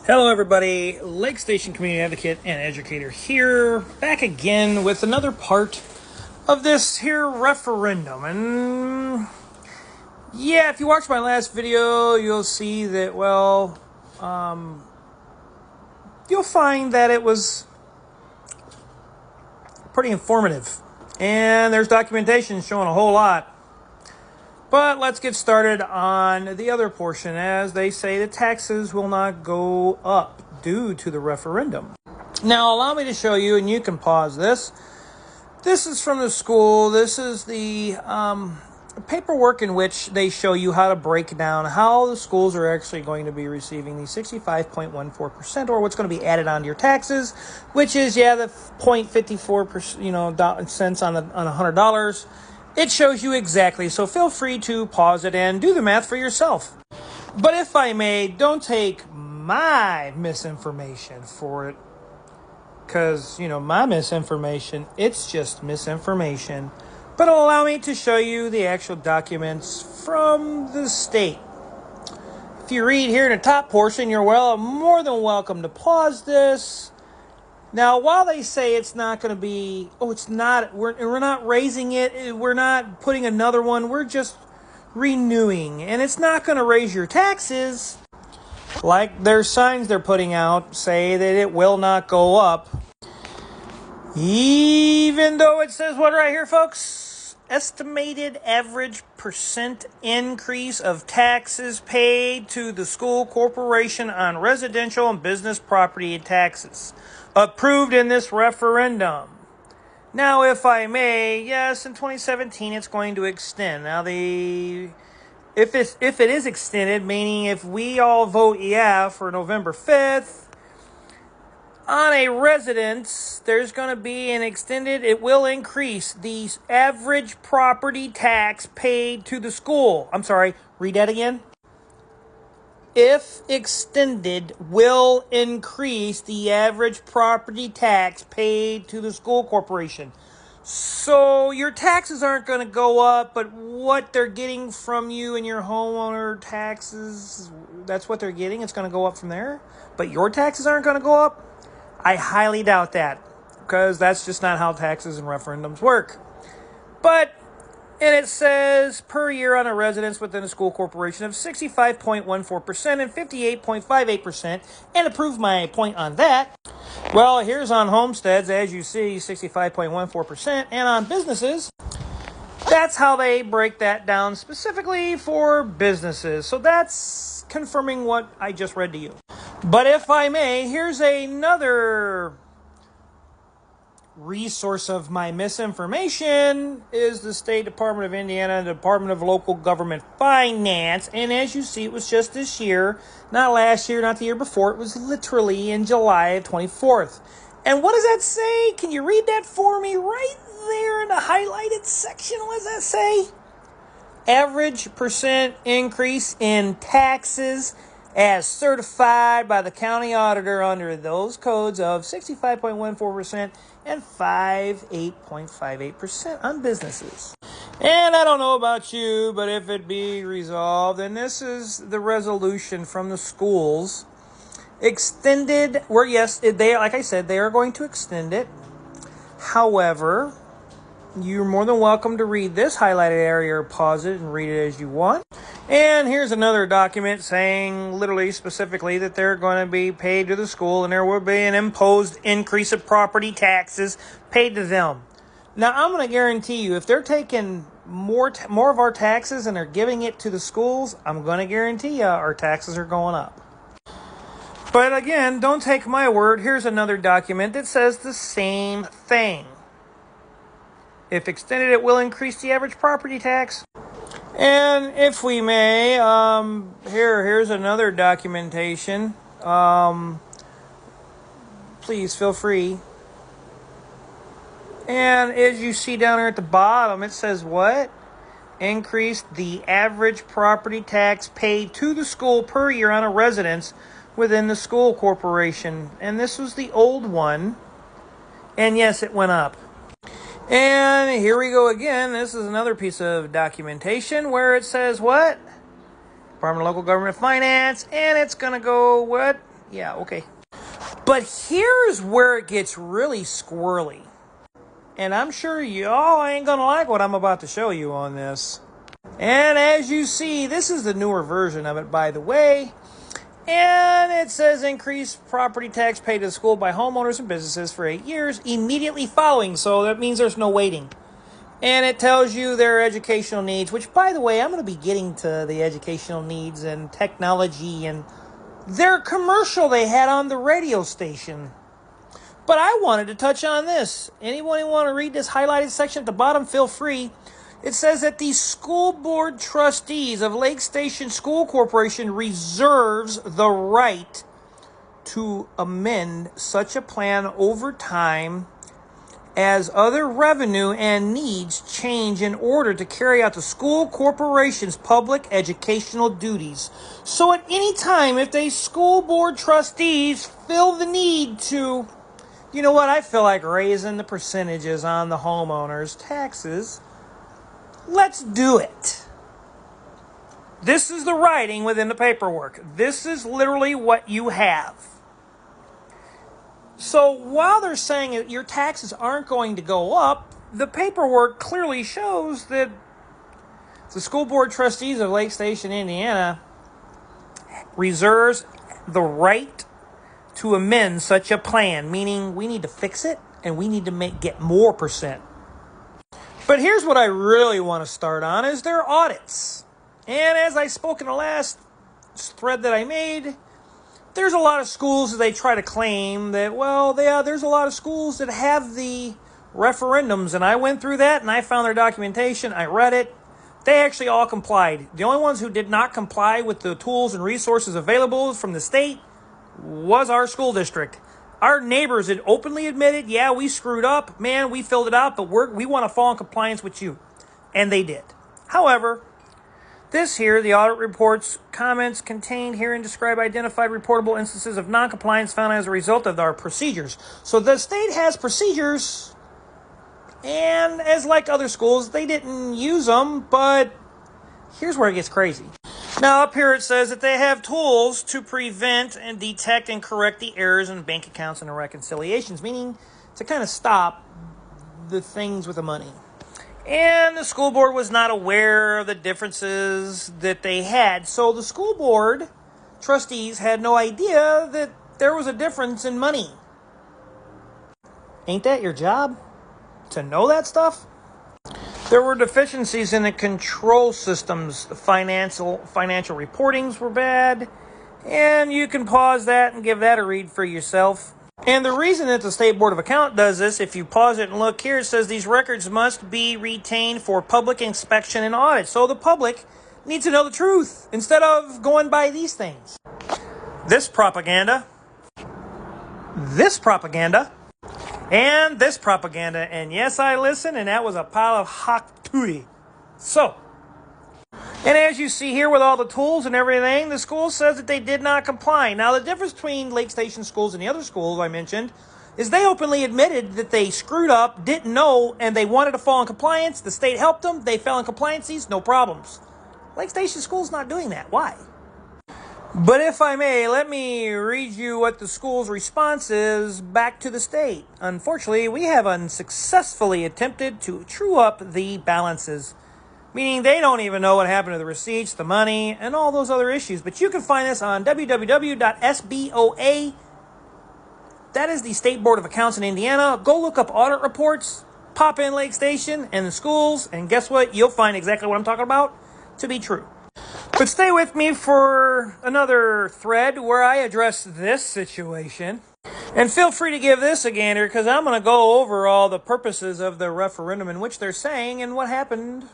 Hello everybody, Lake Station Community Advocate and Educator here, back again with another part of this here referendum. And yeah, if you watched my last video, you'll see that, you'll find that it was pretty informative. And there's documentation showing a whole lot. But let's get started on the other portion. As they say, the taxes will not go up due to the referendum. Now, allow me to show you, and you can pause this. This is from the school. This is the paperwork in which they show you how to break down how the schools are actually going to be receiving the 65.14%, or what's going to be added onto your taxes, which is, the 0.54%, cents on $100. It shows you exactly, so feel free to pause it and do the math for yourself. But if I may, don't take my misinformation for it, because, my misinformation, it's just misinformation. But allow me to show you the actual documents from the state. If you read here in the top portion, you're more than welcome to pause this. Now, while they say it's not going to be, we're not raising it, we're not putting another one, we're just renewing, and it's not going to raise your taxes, like their signs they're putting out say that it will not go up, even though it says what right here, folks? Estimated average percent increase of taxes paid to the school corporation on residential and business property taxes, approved in this referendum. Now, if I may, yes, in 2017 it's going to extend. Now, if it is extended, meaning if we all vote yeah for November 5th, on a residence, there's going to be it will increase the average property tax paid to the school. I'm sorry, read that again. If extended, will increase the average property tax paid to the school corporation. So your taxes aren't going to go up, but what they're getting from you and your homeowner taxes, that's what they're getting. It's going to go up from there. But your taxes aren't going to go up? I highly doubt that, because that's just not how taxes and referendums work. And it says per year on a residence within a school corporation of 65.14% and 58.58%, and to prove my point on that, well, here's on homesteads, as you see, 65.14%, and on businesses, that's how they break that down specifically for businesses. So that's confirming what I just read to you. But if I may, here's another resource of my misinformation, is the State Department of Indiana, Department of Local Government Finance. And as you see, it was just this year, not last year, not the year before. It was literally in July of 24th. And what does that say? Can you read that for me right there in the highlighted section? What does that say? Average percent increase in taxes as certified by the county auditor under those codes of 65.14% and 58.58% on businesses. And I don't know about you, but if it be resolved, and this is the resolution from the schools, extended, where yes, like I said, they are going to extend it. However, you're more than welcome to read this highlighted area or pause it and read it as you want. And here's another document saying literally specifically that they're going to be paid to the school, and there will be an imposed increase of property taxes paid to them. Now, I'm going to guarantee you, if they're taking more of our taxes and they're giving it to the schools, I'm going to guarantee you our taxes are going up. But again, don't take my word. Here's another document that says the same thing. If extended, it will increase the average property tax. And if we may, here's another documentation. Please feel free. And as you see down here at the bottom, it says what? Increase the average property tax paid to the school per year on a residence within the school corporation. And this was the old one. And yes, it went up. And here we go again. This is another piece of documentation where it says what? Department of Local Government Finance. And it's going to go what? Yeah, okay. But here's where it gets really squirrely. And I'm sure y'all ain't gonna like what I'm about to show you on this. And as you see, this is the newer version of it, by the way. And it says increase property tax paid to the school by homeowners and businesses for 8 years immediately following. So that means there's no waiting. And it tells you their educational needs, which, by the way, I'm going to be getting to the educational needs and technology and their commercial they had on the radio station. But I wanted to touch on this. Anyone want to read this highlighted section at the bottom, feel free. It says that the school board trustees of Lake Station School Corporation reserves the right to amend such a plan over time as other revenue and needs change in order to carry out the school corporation's public educational duties. So at any time, if the school board trustees feel the need to, you know what, I feel like raising the percentages on the homeowners' taxes, let's do it. This is the writing within the paperwork. This is literally what you have. So while they're saying that your taxes aren't going to go up, the paperwork clearly shows that the school board trustees of Lake Station, Indiana, reserves the right to amend such a plan, meaning we need to fix it and we need to get more percent. But here's what I really want to start on is their audits. And as I spoke in the last thread that I made, there's a lot of schools that they try to claim that, well, there's a lot of schools that have the referendums, and I went through that and I found their documentation, I read it. They actually all complied. The only ones who did not comply with the tools and resources available from the state was our school district. Our neighbors had openly admitted, yeah, we screwed up, man, we filled it out, but we want to fall in compliance with you. And they did. However, this here, the audit report's comments contained herein describe identified reportable instances of noncompliance found as a result of our procedures. So the state has procedures, and as like other schools, they didn't use them, but here's where it gets crazy. Now up here it says that they have tools to prevent and detect and correct the errors in bank accounts and the reconciliations, meaning to kind of stop the things with the money. And the school board was not aware of the differences that they had. So the school board trustees had no idea that there was a difference in money. Ain't that your job? To know that stuff? There were deficiencies in the control systems. The financial reportings were bad. And you can pause that and give that a read for yourself. And the reason that the State Board of Accounts does this, if you pause it and look here, it says these records must be retained for public inspection and audit. So the public needs to know the truth instead of going by these things. This propaganda, and this propaganda. And yes, I listened, and that was a pile of hot tootie. So, and as you see here with all the tools and everything, the school says that they did not comply. Now, the difference between Lake Station schools and the other schools I mentioned is they openly admitted that they screwed up, didn't know, and they wanted to fall in compliance. The state helped them. They fell in compliances, no problems. Lake Station school's not doing that. Why? But if I may, let me read you what the school's response is back to the state. Unfortunately, we have unsuccessfully attempted to true up the balances. Meaning they don't even know what happened to the receipts, the money, and all those other issues. But you can find this on www.sboa. That is the State Board of Accounts in Indiana. Go look up audit reports, pop in Lake Station and the schools, and guess what? You'll find exactly what I'm talking about to be true. But stay with me for another thread where I address this situation. And feel free to give this a gander, because I'm going to go over all the purposes of the referendum in which they're saying and what happened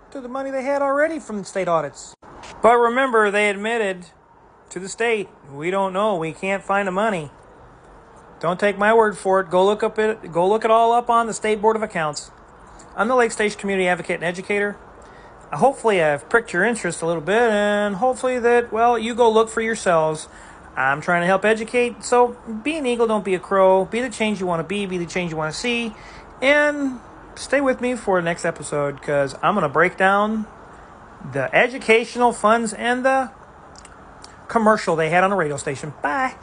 to the money they had already from state audits. But remember, they admitted to the state, we don't know, we can't find the money. Don't take my word for it. Go look it all up on the State Board of Accounts. I'm the Lake Station community advocate and educator. Hopefully I've pricked your interest a little bit, and hopefully that, well, you go look for yourselves. I'm trying to help educate, so be an eagle, don't be a crow. Be the change you want to be the change you want to see, and stay with me for the next episode, because I'm going to break down the educational funds and the commercial they had on the radio station. Bye.